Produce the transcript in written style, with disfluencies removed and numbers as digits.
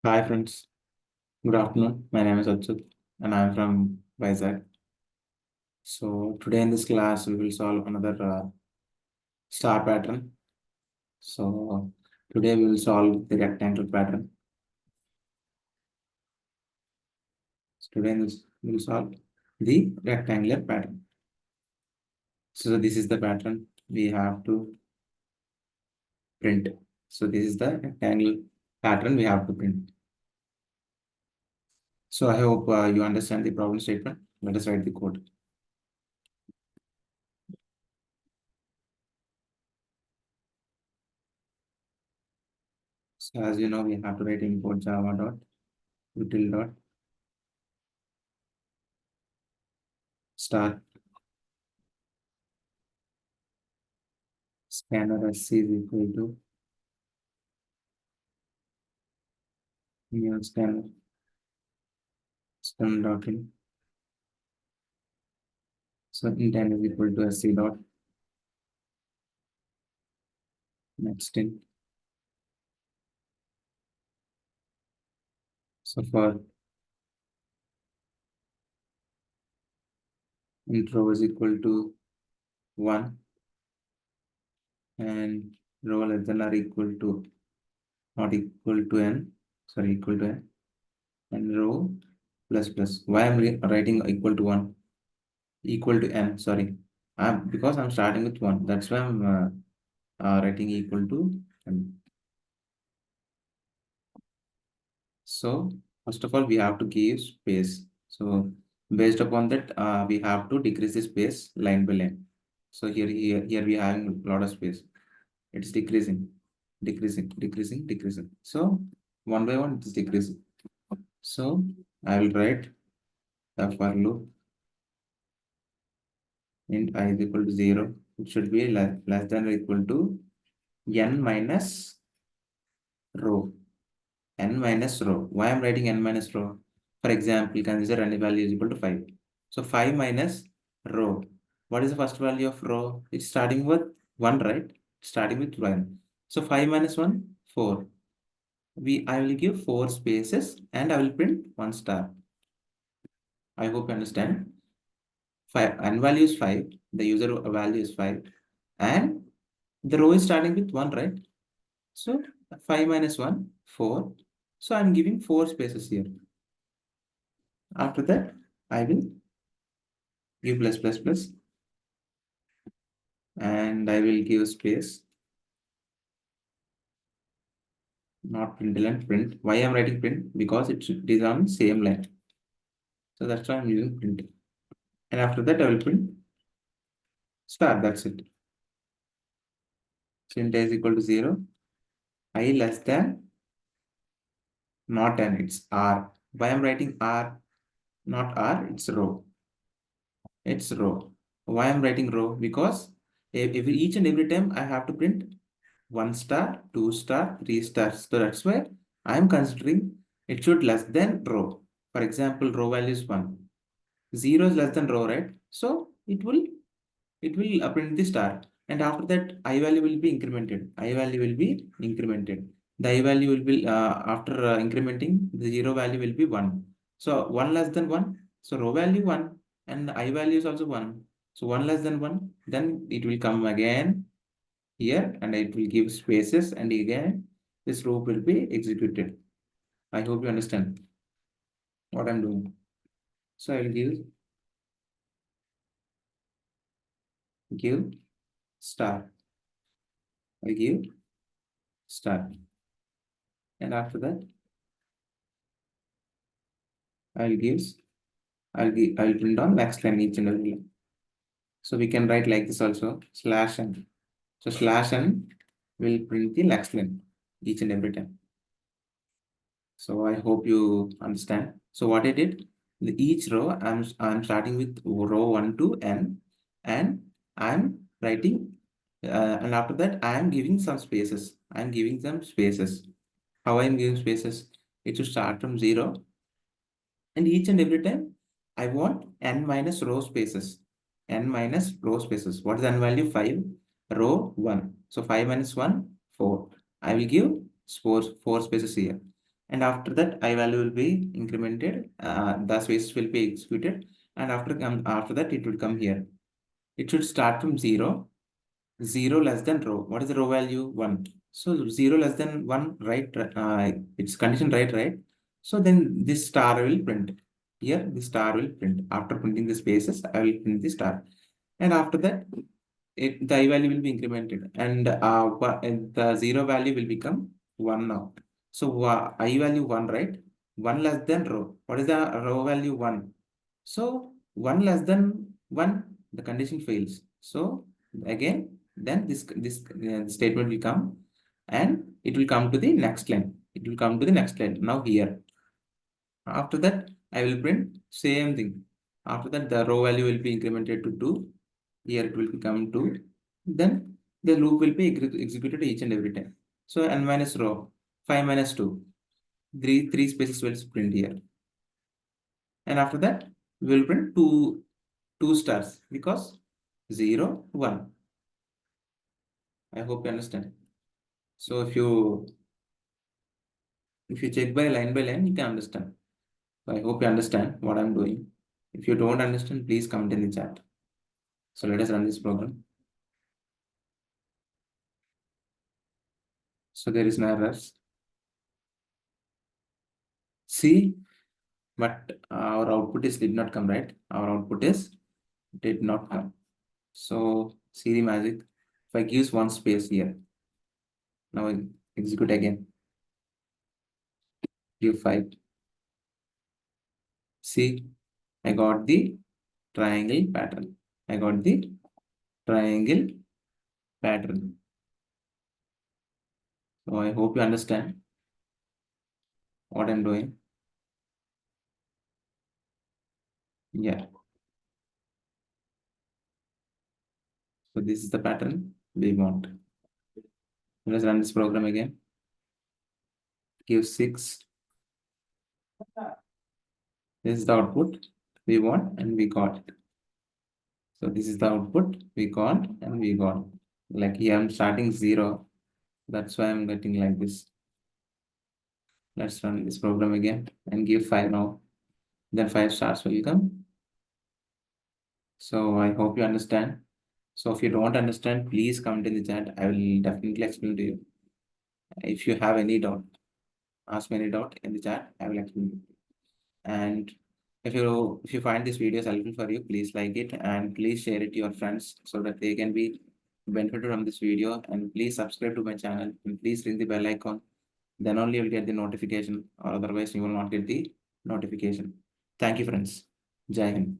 Hi friends, good afternoon. My name is Achyut and I am from Vizag. So today in this class we will solve another star pattern. So today we will solve the rectangle pattern. So today in this we will solve the rectangular pattern. So this is the pattern we have to print. So this is the rectangle pattern we have to print. So I hope you understand the problem statement. Let us write the code. So as you know, we have to write import java dot util dot star scanner sc is equal to new scanner scan dot in. So intent is equal to sc dot next in. So for intro is equal to 1 and row less than or equal to not equal to n, sorry, equal to n, and row plus plus. Why I'm writing equal to 1? Equal to n, sorry. Because I'm starting with 1. That's why I'm writing equal to n. So first of all, we have to give space. So based upon that, we have to decrease the space line by line. So here we are having a lot of space. It's decreasing, decreasing, decreasing, decreasing. So one by one, it's decreasing. So I will write the for loop int I is equal to 0. It should be less than or equal to n minus row. N minus row. Why I'm writing n minus row? For example, consider any value is equal to 5. So 5 minus row. What is the first value of row? It's starting with 1, right? Starting with 1. So 5 minus 1, 4. I will give 4 spaces and I will print 1 star. I hope you understand. 5 n value is 5. The user value is 5. And the row is starting with 1, right? So 5 minus 1, 4. So I'm giving 4 spaces here. After that, I will give plus plus plus and I will give space, not println print. Why I'm writing print? Because it is on same line. So that's why I'm using print. And after that, I will print star. That's it. So int is equal to 0. I less than not n. It's r. Why I'm writing r? Not r. It's row. It's row. Why I'm writing row? Because each and every time I have to print 1 star, 2 star, 3 stars. So that's why I'm considering it should less than row. For example, row value is 1. 0 is less than row, right? So it will print the star. And after that, I value will be incremented. I value will be incremented. The I value will be after incrementing, the 0 value will be 1. So 1 less than 1. So row value 1 and I value is also 1. So 1 less than 1, then it will come again here and it will give spaces and again this row will be executed. I hope you understand what I'm doing. So I will give star. I give star. And after that, I'll print on next line each and every line. So we can write like this also slash n. So slash n will print the next line each and every time. So I hope you understand. So what I did, each row I'm starting with row 1 to n and I'm writing and after that I am giving some spaces. I'm giving some spaces. How I'm giving spaces? It should start from 0 and each and every time I want n minus row spaces. N minus row spaces. What is n value? 5, row 1. So 5 minus 1, 4. I will give four spaces here. and after that I value will be incremented, the spaces will be executed, and after that it will come here. It should start from 0, 0 less than row. What is the row value? 1. So 0 less than 1, right? It's condition right? So then this star will print. Here the star will print. After printing the spaces, I will print the star, and after that the I value will be incremented, and the 0 value will become 1 now. So I value 1, right? 1 less than row. What is the row value? 1. So 1 less than 1, the condition fails. So again, then this statement will come, and it will come to the next line. It will come to the next line. Now here, after that I will print same thing. After that the row value will be incremented to 2. Here it will become 2. Then the loop will be executed each and every time. So n minus row, 5 minus 2, three spaces will print here. And after that we will print two stars, because 0, 1. I hope you understand. So if you check by line, you can understand. So I hope you understand what I'm doing. If you don't understand, please comment in the chat. So let us run this program. So there is no errors. See, but our output is did not come, right? Our output is did not come. So see the magic. If I give one space here, now I execute again. Give 5. See, I got the triangle pattern. I got the triangle pattern. So I hope you understand what I'm doing. Yeah. So this is the pattern we want. Let's run this program again. Give 6. This is the output we want and we got it. So this is the output we got and we got. Like here I'm starting 0. That's why I'm getting like this. Let's run this program again and give 5 now. Then 5 stars will come. So I hope you understand. So if you don't understand, please comment in the chat. I will definitely explain to you. If you have any doubt, ask me any doubt in the chat. I will explain to you. And if you find this video helpful for you, please like it and please share it to your friends so that they can be benefited from this video. And please subscribe to my channel and please ring the bell icon. Then only you'll get the notification, or otherwise you will not get the notification. Thank you, friends. Jai Hind.